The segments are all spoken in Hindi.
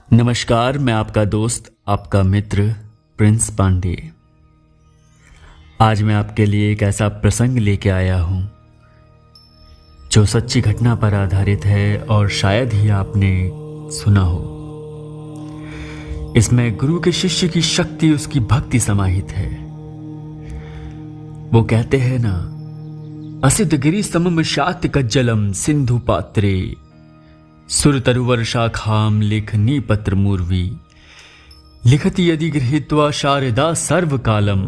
नमस्कार, मैं आपका दोस्त, आपका मित्र प्रिंस पांडे। आज मैं आपके लिए एक ऐसा प्रसंग लेके आया हूं जो सच्ची घटना पर आधारित है और शायद ही आपने सुना हो। इसमें गुरु के शिष्य की शक्ति, उसकी भक्ति समाहित है। वो कहते हैं ना, असित गिरि समम शाति कज्जलम सिंधु पात्रे सुर तरुवर शाखाम लेखनी पत्र मूर्वी लिखति यदि गृहीत्वा शारदा सर्व कालम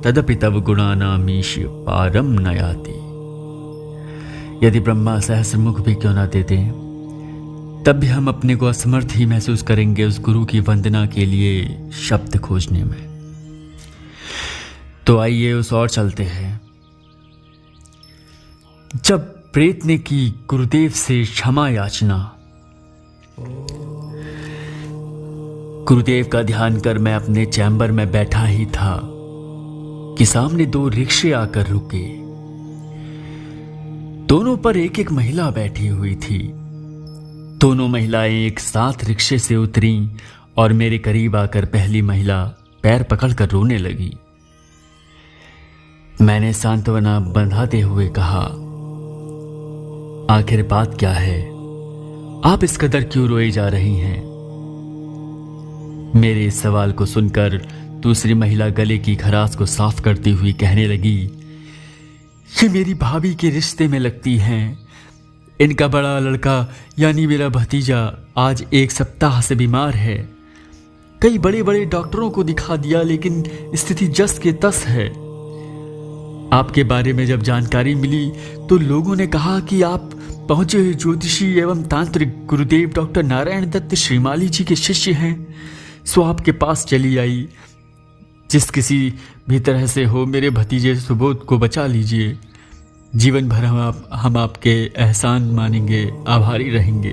तदपि तव गुणानामीश पारम नयाति। यदि ब्रह्मा सहस्रमुख भी क्यों ना देते, तब भी हम अपने को असमर्थ ही महसूस करेंगे उस गुरु की वंदना के लिए शब्द खोजने में। तो आइए उस ओर चलते हैं। जब प्रेत ने की गुरुदेव से क्षमा याचना, गुरुदेव का ध्यान कर मैं अपने चैम्बर में बैठा ही था कि सामने दो रिक्शे आकर रुके। दोनों पर एक एक महिला बैठी हुई थी। दोनों महिलाएं एक साथ रिक्शे से उतरी और मेरे करीब आकर पहली महिला पैर पकड़कर रोने लगी। मैंने सांत्वना बंधाते हुए कहा, आखिर बात क्या है? आप इस कदर क्यों रोए जा रही हैं? मेरे इस सवाल को सुनकर दूसरी महिला गले की खराश को साफ करती हुई कहने लगी, ये मेरी भाभी के रिश्ते में लगती हैं। इनका बड़ा लड़का यानी मेरा भतीजा आज 1 सप्ताह से बीमार है। कई बड़े बड़े डॉक्टरों को दिखा दिया, लेकिन स्थिति जस के तस है। आपके बारे में जब जानकारी मिली तो लोगों ने कहा कि आप पहुंचे हुए ज्योतिषी एवं तांत्रिक गुरुदेव डॉक्टर नारायण दत्त श्रीमाली जी के शिष्य हैं। सो आपके पास चली आई। जिस किसी भी तरह से हो मेरे भतीजे सुबोध को बचा लीजिए। जीवन भर हम आपके एहसान मानेंगे, आभारी रहेंगे।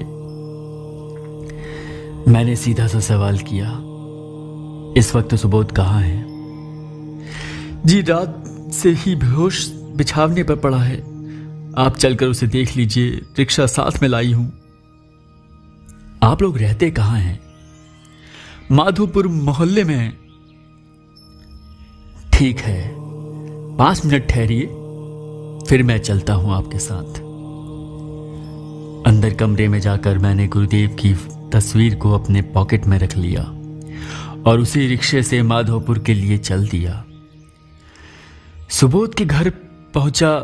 मैंने सीधा सा सवाल किया, इस वक्त सुबोध कहाँ है? जी रात से ही बेहोश बिछावने पर पड़ा है। आप चलकर उसे देख लीजिए, रिक्शा साथ में लाई हूं। आप लोग रहते कहां हैं? माधोपुर मोहल्ले में हैं। ठीक है, 5 मिनट ठहरिए, फिर मैं चलता हूं आपके साथ। अंदर कमरे में जाकर मैंने गुरुदेव की तस्वीर को अपने पॉकेट में रख लिया और उसी रिक्शे से माधोपुर के लिए चल दिया। सुबोध के घर पहुंचा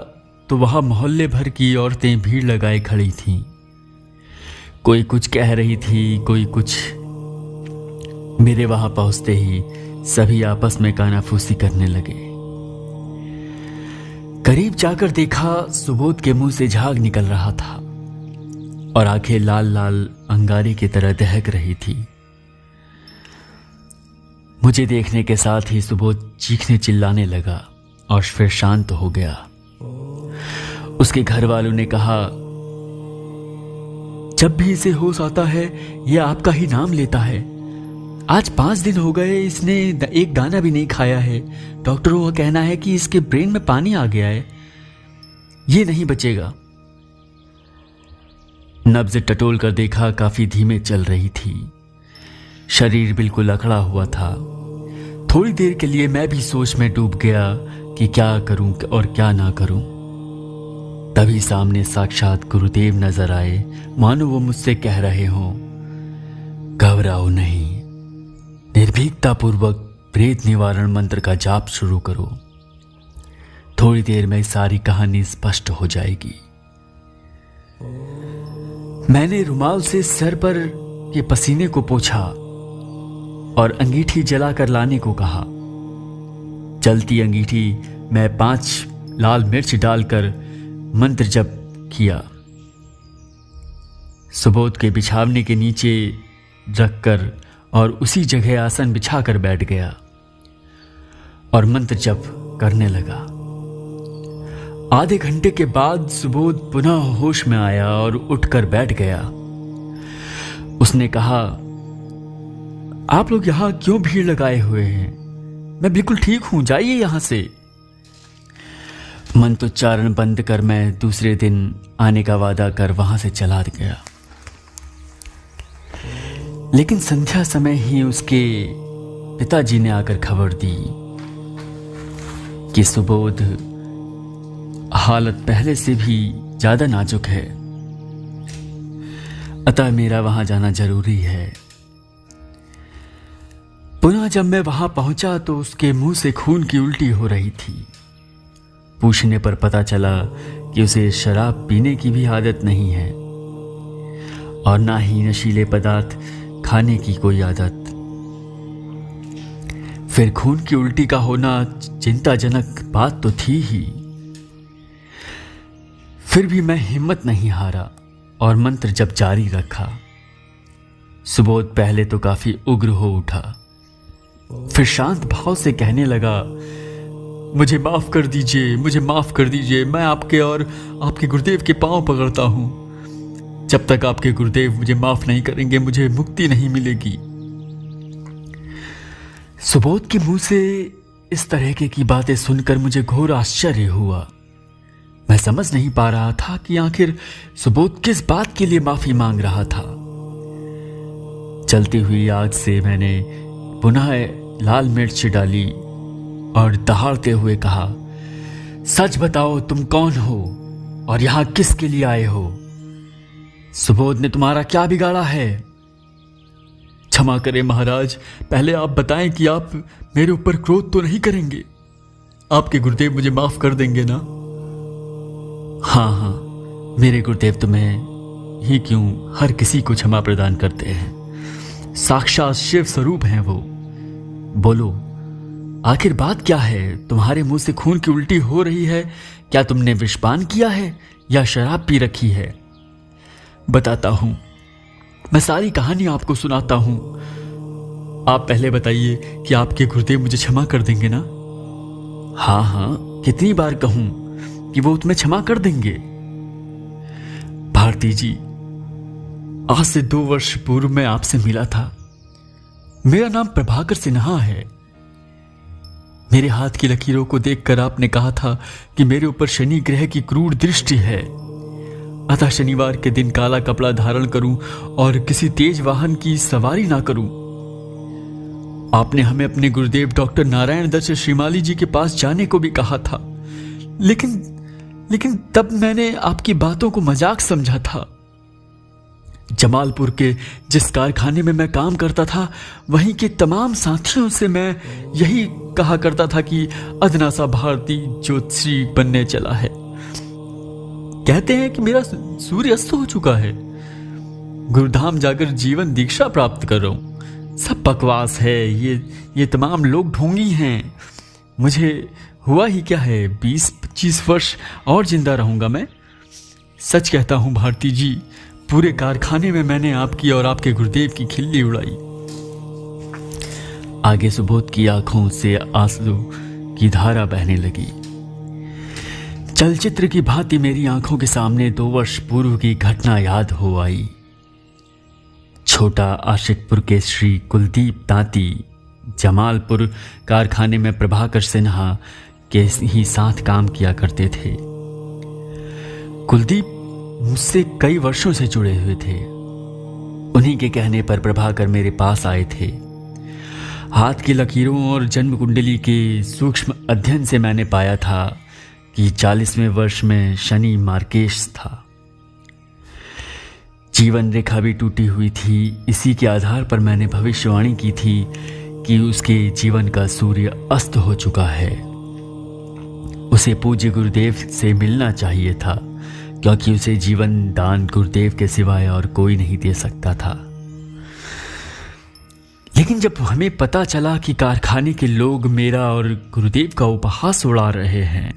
तो वहां मोहल्ले भर की औरतें भीड़ लगाए खड़ी थीं। कोई कुछ कह रही थी, कोई कुछ। मेरे वहां पहुंचते ही सभी आपस में कानाफूसी करने लगे। करीब जाकर देखा, सुबोध के मुंह से झाग निकल रहा था और आंखें लाल लाल अंगारे की तरह दहक रही थी। मुझे देखने के साथ ही सुबोध चीखने चिल्लाने लगा और फिर शांत हो गया। उसके घर वालों ने कहा, जब भी इसे होश आता है यह आपका ही नाम लेता है। आज 5 दिन हो गए, इसने एक दाना भी नहीं खाया है। डॉक्टरों का कहना है कि इसके ब्रेन में पानी आ गया है, ये नहीं बचेगा। नब्ज टटोल कर देखा, काफी धीमे चल रही थी। शरीर बिल्कुल अकड़ा हुआ था। थोड़ी देर के लिए मैं भी सोच में डूब गया कि क्या करूं और क्या ना करूं। तभी सामने साक्षात गुरुदेव नजर आए, मानो वो मुझसे कह रहे हों, घबराओ नहीं, निर्भीकता पूर्वक प्रेत निवारण मंत्र का जाप शुरू करो। थोड़ी देर में सारी कहानी स्पष्ट हो जाएगी। मैंने रुमाल से सर पर के पसीने को पोंछा और अंगीठी जलाकर लाने को कहा। जलती अंगीठी में 5 लाल मिर्च डालकर मंत्र जप किया। सुबोध के बिछावने के नीचे रखकर और उसी जगह आसन बिछाकर बैठ गया और मंत्र जप करने लगा। आधे घंटे के बाद सुबोध पुनः होश में आया और उठकर बैठ गया। उसने कहा, आप लोग यहां क्यों भीड़ लगाए हुए हैं? मैं बिल्कुल ठीक हूं, जाइए यहां से। मंत्रोच्चारण बंद कर मैं दूसरे दिन आने का वादा कर वहां से चला गया। लेकिन संध्या समय ही उसके पिताजी ने आकर खबर दी कि सुबोध हालत पहले से भी ज्यादा नाजुक है, अतः मेरा वहां जाना जरूरी है। पुनः जब मैं वहां पहुंचा तो उसके मुंह से खून की उल्टी हो रही थी। पूछने पर पता चला कि उसे शराब पीने की भी आदत नहीं है और ना ही नशीले पदार्थ खाने की कोई आदत। फिर खून की उल्टी का होना चिंताजनक बात तो थी ही। फिर भी मैं हिम्मत नहीं हारा और मंत्र जप जारी रखा। सुबोध पहले तो काफी उग्र हो उठा, फिर शांत भाव से कहने लगा, मुझे माफ कर दीजिए, मुझे माफ कर दीजिए। मैं आपके और आपके गुरुदेव के पांव पकड़ता हूं। जब तक आपके गुरुदेव मुझे माफ नहीं करेंगे मुझे मुक्ति नहीं मिलेगी। सुबोध के मुंह से इस तरह की बातें सुनकर मुझे घोर आश्चर्य हुआ। मैं समझ नहीं पा रहा था कि आखिर सुबोध किस बात के लिए माफी मांग रहा था। जलती हुई आग से मैंने पुनः लाल मिर्च डाली और दहाड़ते हुए कहा, सच बताओ तुम कौन हो और यहां किसके लिए आए हो? सुबोध ने तुम्हारा क्या बिगाड़ा है? क्षमा करें महाराज, पहले आप बताएं कि आप मेरे ऊपर क्रोध तो नहीं करेंगे। आपके गुरुदेव मुझे माफ कर देंगे ना? हाँ, मेरे गुरुदेव तुम्हें ही क्यों हर किसी को क्षमा प्रदान करते हैं। साक्षात शिव स्वरूप हैं वो। बोलो, आखिर बात क्या है? तुम्हारे मुंह से खून की उल्टी हो रही है। क्या तुमने विषपान किया है या शराब पी रखी है? बताता हूं, मैं सारी कहानी आपको सुनाता हूं। आप पहले बताइए कि आपके गुरुदेव मुझे क्षमा कर देंगे ना? हाँ, कितनी बार कहूं कि वो तुम्हें क्षमा कर देंगे। भारती जी, आज से 2 वर्ष पूर्व मैं आपसे मिला था। मेरा नाम प्रभाकर सिन्हा है। मेरे हाथ की लकीरों को देखकर आपने कहा था कि मेरे ऊपर शनि ग्रह की क्रूर दृष्टि है, अतः शनिवार के दिन काला कपड़ा धारण करूं और किसी तेज वाहन की सवारी ना करूं। आपने हमें अपने गुरुदेव डॉक्टर नारायण दत्त श्रीमाली जी के पास जाने को भी कहा था, लेकिन तब मैंने आपकी बातों को मजाक समझा था। जमालपुर के जिस कारखाने में मैं काम करता था, वहीं के तमाम साथियों से मैं यही कहा करता था कि अदना सा भारती ज्योतिषी बनने चला है। कहते हैं कि मेरा सूर्य अस्त हो चुका है। गुरुधाम जाकर जीवन दीक्षा प्राप्त कर रहा हूं। सब बकवास है। ये तमाम लोग ढोंगी हैं। मुझे हुआ ही क्या है, 20-25 वर्ष और जिंदा रहूंगा मैं। सच कहता हूं भारती जी, पूरे कारखाने में मैंने आपकी और आपके गुरुदेव की खिल्ली उड़ाई। आगे सुबोध की आंखों से आंसू की धारा बहने लगी। चलचित्र की भांति मेरी आंखों के सामने 2 वर्ष पूर्व की घटना याद हो आई। छोटा आशिकपुर के श्री कुलदीप तांती जमालपुर कारखाने में प्रभाकर सिन्हा के ही साथ काम किया करते थे। कुलदीप मुझसे कई वर्षों से जुड़े हुए थे। उन्हीं के कहने पर प्रभाकर मेरे पास आए थे। हाथ की लकीरों और जन्म कुंडली के सूक्ष्म अध्ययन से मैंने पाया था कि 40वें वर्ष में शनि मार्केश था। जीवन रेखा भी टूटी हुई थी। इसी के आधार पर मैंने भविष्यवाणी की थी कि उसके जीवन का सूर्य अस्त हो चुका है। उसे पूज्य गुरुदेव से मिलना चाहिए था, क्योंकि उसे जीवन दान गुरुदेव के सिवाय और कोई नहीं दे सकता था। लेकिन जब हमें पता चला कि कारखाने के लोग मेरा और गुरुदेव का उपहास उड़ा रहे हैं,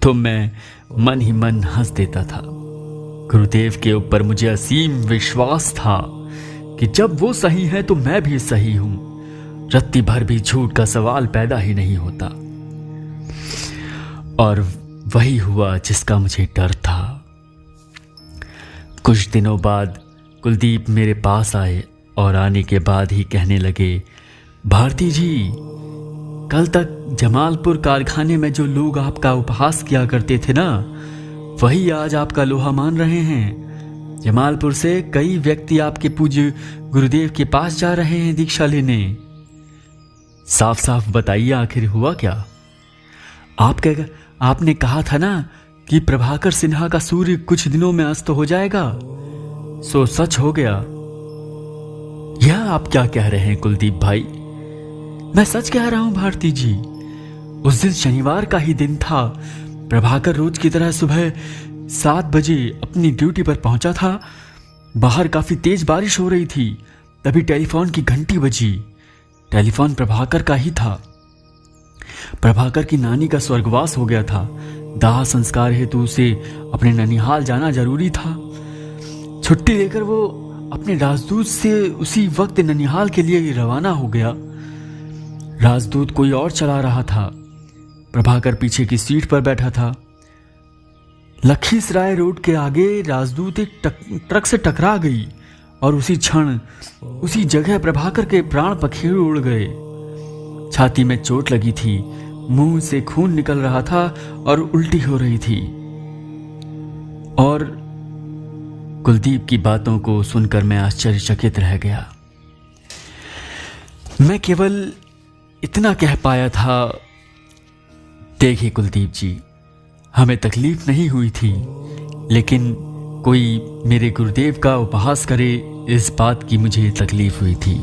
तो मैं मन ही मन हंस देता था। गुरुदेव के ऊपर मुझे असीम विश्वास था कि जब वो सही है तो मैं भी सही हूं। रत्ती भर भी झूठ का सवाल पैदा ही नहीं होता। और वही हुआ जिसका मुझे डर था। कुछ दिनों बाद कुलदीप मेरे पास आए और आने के बाद ही कहने लगे, भारती जी, कल तक जमालपुर कारखाने में जो लोग आपका उपहास किया करते थे ना, वही आज आपका लोहा मान रहे हैं। जमालपुर से कई व्यक्ति आपके पूज्य गुरुदेव के पास जा रहे हैं दीक्षा लेने। साफ साफ बताइए, आखिर हुआ क्या? आपने कहा था ना कि प्रभाकर सिन्हा का सूर्य कुछ दिनों में अस्त हो जाएगा, सो सच हो गया। यह आप क्या कह रहे हैं कुलदीप भाई? मैं सच कह रहा हूं भारती जी। उस दिन शनिवार का ही दिन था। प्रभाकर रोज की तरह सुबह 7 बजे अपनी ड्यूटी पर पहुंचा था। बाहर काफी तेज बारिश हो रही थी। तभी टेलीफोन की घंटी बजी। टेलीफोन प्रभाकर का ही था। प्रभाकर की नानी का स्वर्गवास हो गया था। दाह संस्कार हेतु उसे अपने ननिहाल जाना जरूरी था। छुट्टी लेकर वो अपने राजदूत से उसी वक्त ननिहाल के लिए रवाना हो गया। राजदूत कोई और चला रहा था। प्रभाकर पीछे की सीट पर बैठा था। लखीसराय रोड के आगे राजदूत एक ट्रक से टकरा गई और उसी क्षण उसी जगह प्रभाकर के प्राण पखेरु उड़ गए। छाती में चोट लगी थी, मुंह से खून निकल रहा था और उल्टी हो रही थी। और कुलदीप की बातों को सुनकर मैं आश्चर्यचकित रह गया। मैं केवल इतना कह पाया था, देखिए कुलदीप जी, हमें तकलीफ नहीं हुई थी, लेकिन कोई मेरे गुरुदेव का उपहास करे इस बात की मुझे तकलीफ हुई थी।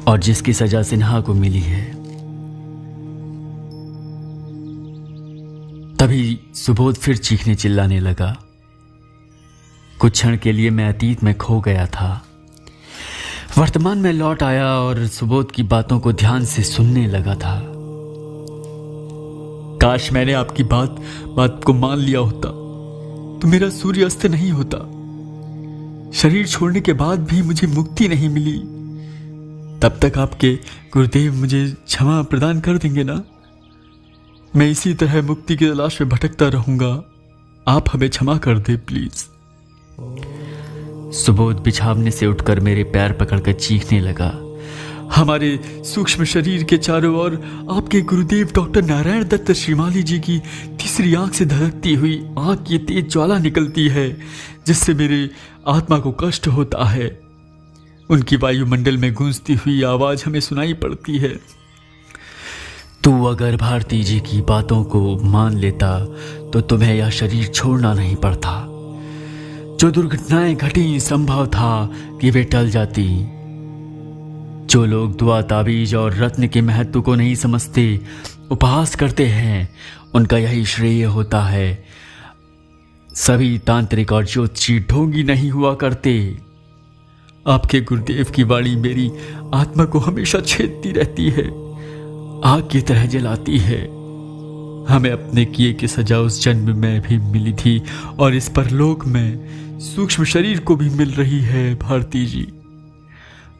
और जिसकी सजा सिन्हा को मिली है। तभी सुबोध फिर चीखने चिल्लाने लगा। कुछ क्षण के लिए मैं अतीत में खो गया था। वर्तमान में लौट आया और सुबोध की बातों को ध्यान से सुनने लगा था। काश मैंने आपकी बात को मान लिया होता तो मेरा सूर्य अस्त नहीं होता। शरीर छोड़ने के बाद भी मुझे मुक्ति नहीं मिली। तब तक आपके गुरुदेव मुझे क्षमा प्रदान कर देंगे ना? मैं इसी तरह मुक्ति की तलाश में भटकता रहूंगा। आप हमें क्षमा कर दे प्लीज। सुबोध बिछावने से उठकर मेरे पैर पकड़कर चीखने लगा। हमारे सूक्ष्म शरीर के चारों ओर आपके गुरुदेव डॉक्टर नारायण दत्त श्रीमाली जी की तीसरी आंख से धड़कती हुई आंख की तेज ज्वाला निकलती है, जिससे मेरे आत्मा को कष्ट होता है। उनकी वायुमंडल में गूंजती हुई आवाज हमें सुनाई पड़ती है। तू अगर भारती जी की बातों को मान लेता तो तुम्हें यह शरीर छोड़ना नहीं पड़ता। जो दुर्घटनाएं घटी संभव था कि वे टल जाती। जो लोग दुआ ताबीज और रत्न के महत्व को नहीं समझते, उपहास करते हैं, उनका यही श्रेय होता है। सभी तांत्रिक और ज्योतिषी ढोंगी नहीं हुआ करते। आपके गुरुदेव की वाणी मेरी आत्मा को हमेशा छेदती रहती है, आग की तरह जलाती है। हमें अपने किए की सजा उस जन्म में भी मिली थी और इस परलोक में सूक्ष्म शरीर को भी मिल रही है भारती जी।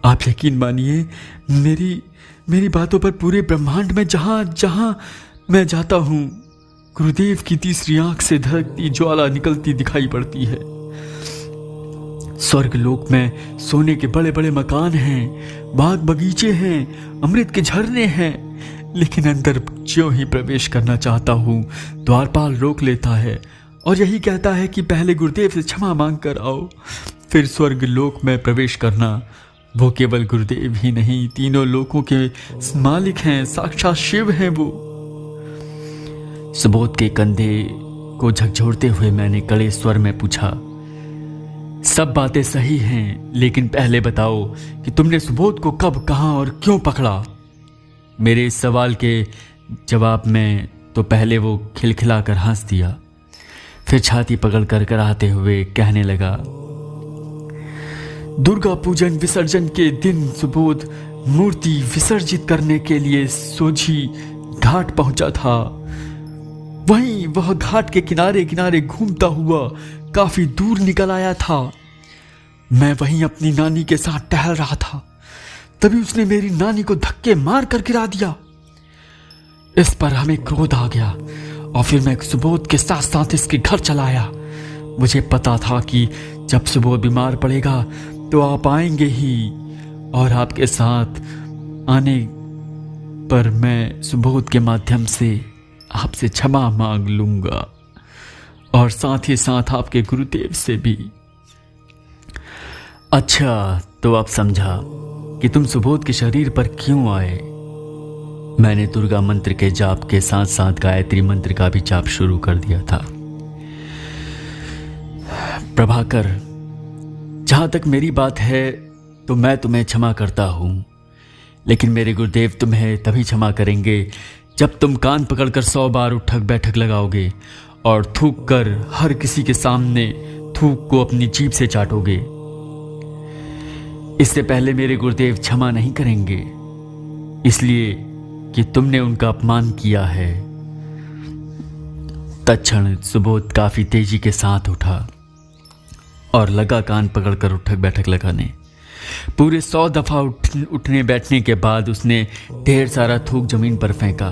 आप यकीन मानिए, मेरी बातों पर पूरे ब्रह्मांड में जहां जहां मैं जाता हूं, गुरुदेव की तीसरी आंख से धड़कती ज्वाला निकलती दिखाई पड़ती है। स्वर्ग लोक में सोने के बड़े बड़े मकान हैं, बाग बगीचे हैं, अमृत के झरने हैं, लेकिन अंदर ज्यों ही प्रवेश करना चाहता हूं, द्वारपाल रोक लेता है और यही कहता है कि पहले गुरुदेव से क्षमा मांग कर आओ, फिर स्वर्ग लोक में प्रवेश करना। वो केवल गुरुदेव ही नहीं, तीनों लोकों के मालिक हैं, साक्षात शिव हैं वो। सुबोध के कंधे को झकझोरते हुए मैंने कड़े स्वर में पूछा, सब बातें सही हैं, लेकिन पहले बताओ कि तुमने सुबोध को कब, कहां और क्यों पकड़ा? मेरे इस सवाल के जवाब में तो पहले वो खिलखिलाकर हंस दिया, फिर छाती पकड़कर कराहते हुए कहने लगा, दुर्गा पूजन विसर्जन के दिन सुबोध मूर्ति विसर्जित करने के लिए सोझी घाट पहुंचा था। वहीं वह घाट के किनारे किनारे घूमता हुआ काफी दूर निकल आया था। मैं वहीं अपनी नानी के साथ टहल रहा था, तभी उसने मेरी नानी को धक्के मार कर गिरा दिया। इस पर हमें क्रोध आ गया और फिर मैं सुबोध के साथ साथ इसके घर चला आया। मुझे पता था कि जब सुबोध बीमार पड़ेगा तो आप आएंगे ही, और आपके साथ आने पर मैं सुबोध के माध्यम से आपसे क्षमा मांग लूंगा। और साथ ही साथ आपके गुरुदेव से भी। अच्छा, तो अब समझा कि तुम सुबोध के शरीर पर क्यों आए। मैंने दुर्गा मंत्र के जाप के साथ साथ गायत्री मंत्र का भी जाप शुरू कर दिया था। प्रभाकर, जहां तक मेरी बात है तो मैं तुम्हें क्षमा करता हूं, लेकिन मेरे गुरुदेव तुम्हें तभी क्षमा करेंगे जब तुम कान पकड़कर 100 बार उठक बैठक लगाओगे और थूक कर हर किसी के सामने थूक को अपनी जीभ से चाटोगे। इससे पहले मेरे गुरुदेव क्षमा नहीं करेंगे, इसलिए कि तुमने उनका अपमान किया है। तत्क्षण सुबोध काफी तेजी के साथ उठा और लगा कान पकड़कर उठक बैठक लगाने। पूरे 100 दफा उठने बैठने के बाद उसने ढेर सारा थूक जमीन पर फेंका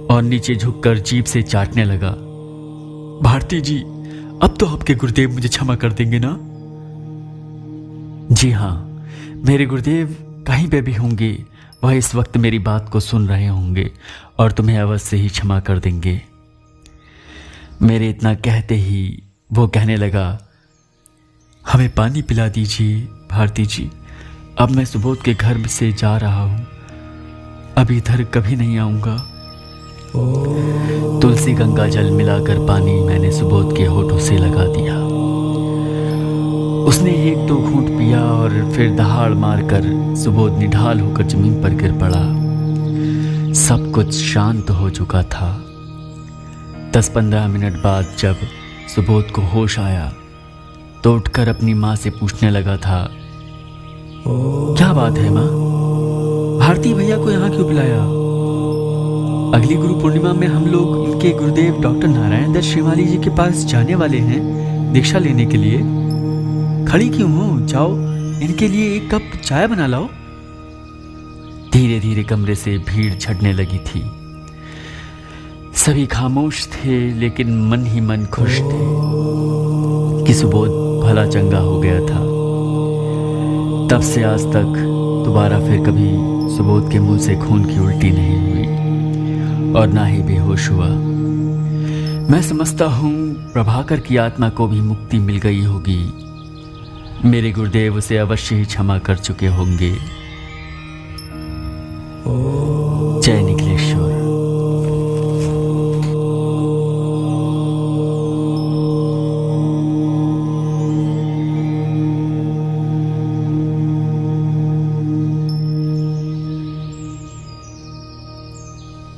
और नीचे झुककर जीभ से चाटने लगा। भारती जी, अब तो आपके गुरुदेव मुझे क्षमा कर देंगे ना? जी हाँ, मेरे गुरुदेव कहीं पे भी होंगे, वह इस वक्त मेरी बात को सुन रहे होंगे और तुम्हें अवश्य ही क्षमा कर देंगे। मेरे इतना कहते ही वो कहने लगा, हमें पानी पिला दीजिए भारती जी, अब मैं सुबोध के घर से जा रहा हूं, अब इधर कभी नहीं आऊंगा। तुलसी गंगा जल मिलाकर पानी मैंने सुबोध के होठों से लगा दिया। उसने 1-2 घूंट पिया और फिर दहाड़ मारकर सुबोध निढाल होकर जमीन पर गिर पड़ा। सब कुछ शांत हो चुका था। 10-15 मिनट बाद जब सुबोध को होश आया तो उठकर अपनी माँ से पूछने लगा था, क्या बात है माँ, भारती भैया को यहाँ क्यों बुलाया? अगली गुरु पूर्णिमा में हम लोग इनके गुरुदेव डॉक्टर नारायण दत्त श्रीमाली जी के पास जाने वाले हैं दीक्षा लेने के लिए। खड़ी क्यों हो, जाओ इनके लिए 1 कप चाय बना लाओ। धीरे धीरे कमरे से भीड़ छटने लगी थी। सभी खामोश थे, लेकिन मन ही मन खुश थे कि सुबोध भला चंगा हो गया था। तब से आज तक दोबारा फिर कभी सुबोध के मुंह से खून की उल्टी नहीं हुई और ना ही बेहोश हुआ। मैं समझता हूं प्रभाकर की आत्मा को भी मुक्ति मिल गई होगी। मेरे गुरुदेव उसे अवश्य ही क्षमा कर चुके होंगे। जय